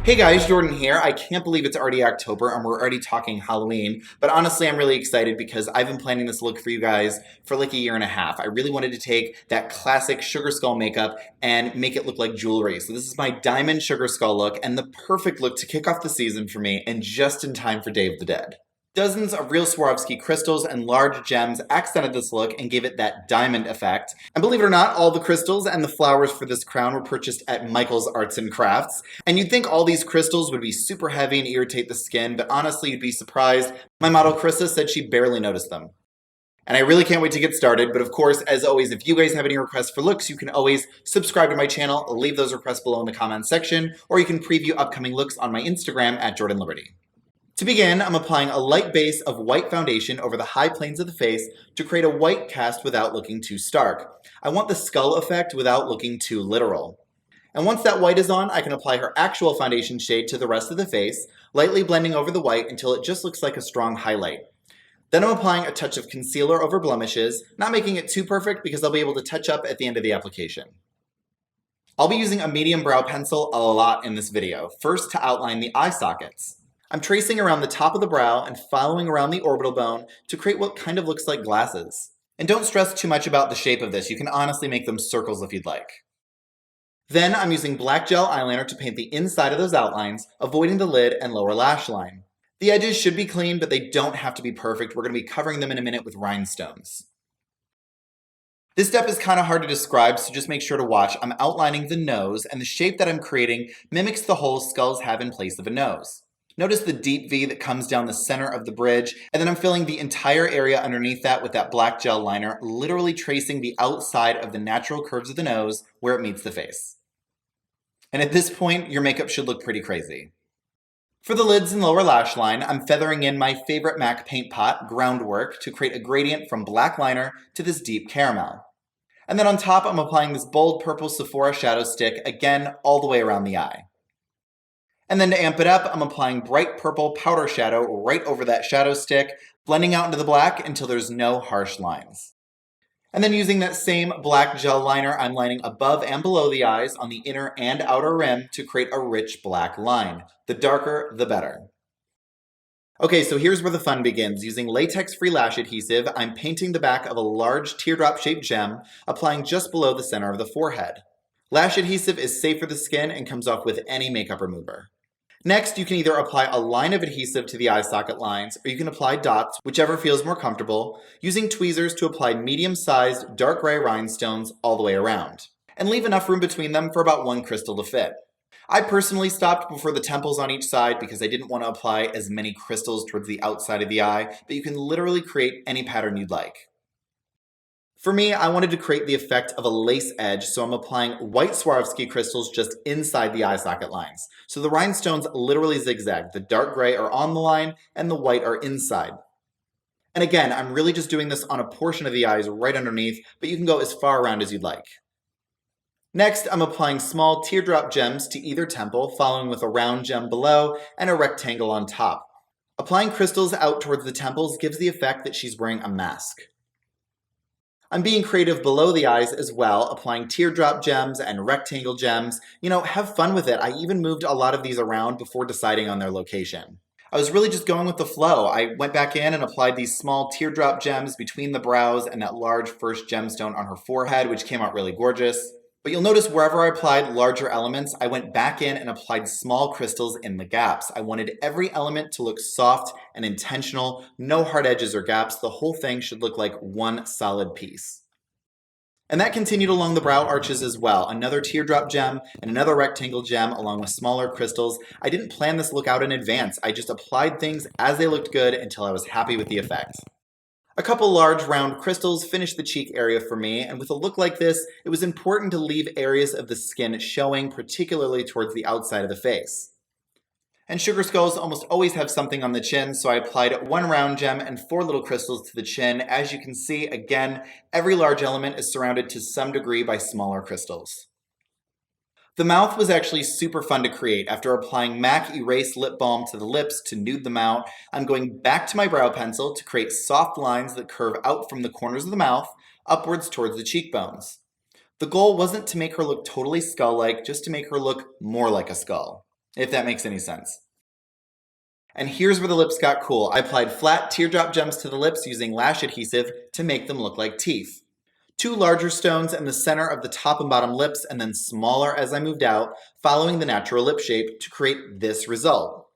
Hey guys, Jordan here. I can't believe it's already October and we're already talking Halloween, but honestly, I'm really excited because I've been planning this look for you guys for like a year and a half. I really wanted to take that classic sugar skull makeup and make it look like jewelry. So this is my diamond sugar skull look and the perfect look to kick off the season for me and just in time for Day of the Dead. Dozens of real Swarovski crystals and large gems accented this look and gave it that diamond effect. And believe it or not, all the crystals and the flowers for this crown were purchased at Michael's Arts and Crafts. And you'd think all these crystals would be super heavy and irritate the skin, but honestly, you'd be surprised. My model Krista said she barely noticed them. And I really can't wait to get started, but of course, as always, if you guys have any requests for looks, you can always subscribe to my channel, leave those requests below in the comments section, or you can preview upcoming looks on my Instagram at Jordan Liberty. To begin, I'm applying a light base of white foundation over the high planes of the face to create a white cast without looking too stark. I want the skull effect without looking too literal. And once that white is on, I can apply her actual foundation shade to the rest of the face, lightly blending over the white until it just looks like a strong highlight. Then I'm applying a touch of concealer over blemishes, not making it too perfect because I'll be able to touch up at the end of the application. I'll be using a medium brow pencil a lot in this video, first to outline the eye sockets. I'm tracing around the top of the brow and following around the orbital bone to create what kind of looks like glasses. And don't stress too much about the shape of this, you can honestly make them circles if you'd like. Then I'm using black gel eyeliner to paint the inside of those outlines, avoiding the lid and lower lash line. The edges should be clean, but they don't have to be perfect. We're going to be covering them in a minute with rhinestones. This step is kind of hard to describe, so just make sure to watch. I'm outlining the nose, and the shape that I'm creating mimics the holes skulls have in place of a nose. Notice the deep V that comes down the center of the bridge, and then I'm filling the entire area underneath that with that black gel liner, literally tracing the outside of the natural curves of the nose where it meets the face. And at this point, your makeup should look pretty crazy. For the lids and lower lash line, I'm feathering in my favorite MAC paint pot, Groundwork, to create a gradient from black liner to this deep caramel. And then on top, I'm applying this bold purple Sephora shadow stick, again, all the way around the eye. And then to amp it up, I'm applying bright purple powder shadow right over that shadow stick, blending out into the black until there's no harsh lines. And then using that same black gel liner, I'm lining above and below the eyes on the inner and outer rim to create a rich black line. The darker, the better. Okay, so here's where the fun begins. Using latex-free lash adhesive, I'm painting the back of a large teardrop-shaped gem, applying just below the center of the forehead. Lash adhesive is safe for the skin and comes off with any makeup remover. Next, you can either apply a line of adhesive to the eye socket lines, or you can apply dots, whichever feels more comfortable, using tweezers to apply medium-sized dark gray rhinestones all the way around, and leave enough room between them for about one crystal to fit. I personally stopped before the temples on each side because I didn't want to apply as many crystals towards the outside of the eye, but you can literally create any pattern you'd like. For me, I wanted to create the effect of a lace edge, so I'm applying white Swarovski crystals just inside the eye socket lines. So the rhinestones literally zigzag. The dark gray are on the line and the white are inside. And again, I'm really just doing this on a portion of the eyes right underneath, but you can go as far around as you'd like. Next, I'm applying small teardrop gems to either temple, following with a round gem below and a rectangle on top. Applying crystals out towards the temples gives the effect that she's wearing a mask. I'm being creative below the eyes as well, applying teardrop gems and rectangle gems. You know, have fun with it. I even moved a lot of these around before deciding on their location. I was really just going with the flow. I went back in and applied these small teardrop gems between the brows and that large first gemstone on her forehead, which came out really gorgeous. But you'll notice wherever I applied larger elements, I went back in and applied small crystals in the gaps. I wanted every element to look soft and intentional, no hard edges or gaps. The whole thing should look like one solid piece. And that continued along the brow arches as well. Another teardrop gem and another rectangle gem along with smaller crystals. I didn't plan this look out in advance. I just applied things as they looked good until I was happy with the effect. A couple large round crystals finished the cheek area for me, and with a look like this, it was important to leave areas of the skin showing, particularly towards the outside of the face. And sugar skulls almost always have something on the chin, so I applied one round gem and 4 little crystals to the chin. As you can see, again, every large element is surrounded to some degree by smaller crystals. The mouth was actually super fun to create. After applying MAC Erase Lip Balm to the lips to nude them out, I'm going back to my brow pencil to create soft lines that curve out from the corners of the mouth upwards towards the cheekbones. The goal wasn't to make her look totally skull-like, just to make her look more like a skull. if that makes any sense. And here's where the lips got cool. I applied flat teardrop gems to the lips using lash adhesive to make them look like teeth. 2 larger stones in the center of the top and bottom lips, and then smaller as I moved out, following the natural lip shape to create this result.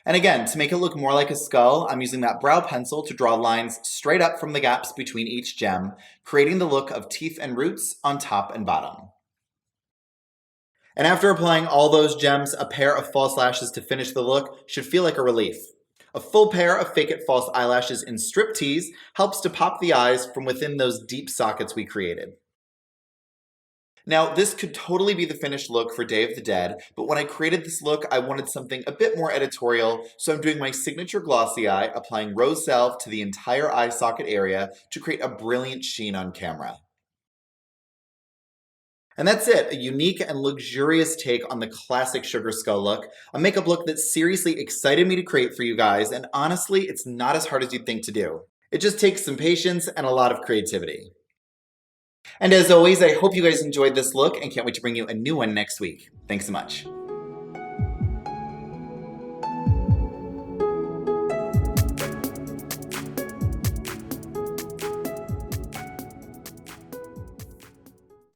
And again, to make it look more like a skull, I'm using that brow pencil to draw lines straight up from the gaps between each gem, creating the look of teeth and roots on top and bottom. And after applying all those gems, a pair of false lashes to finish the look should feel like a relief. A full pair of Fake It False eyelashes in Striptease helps to pop the eyes from within those deep sockets we created. Now, this could totally be the finished look for Day of the Dead, but when I created this look, I wanted something a bit more editorial, so I'm doing my signature glossy eye, applying rose salve to the entire eye socket area to create a brilliant sheen on camera. And that's it, a unique and luxurious take on the classic Sugar Skull look, a makeup look that seriously excited me to create for you guys, and honestly, it's not as hard as you'd think to do. It just takes some patience and a lot of creativity. And as always, I hope you guys enjoyed this look and can't wait to bring you a new one next week. Thanks so much.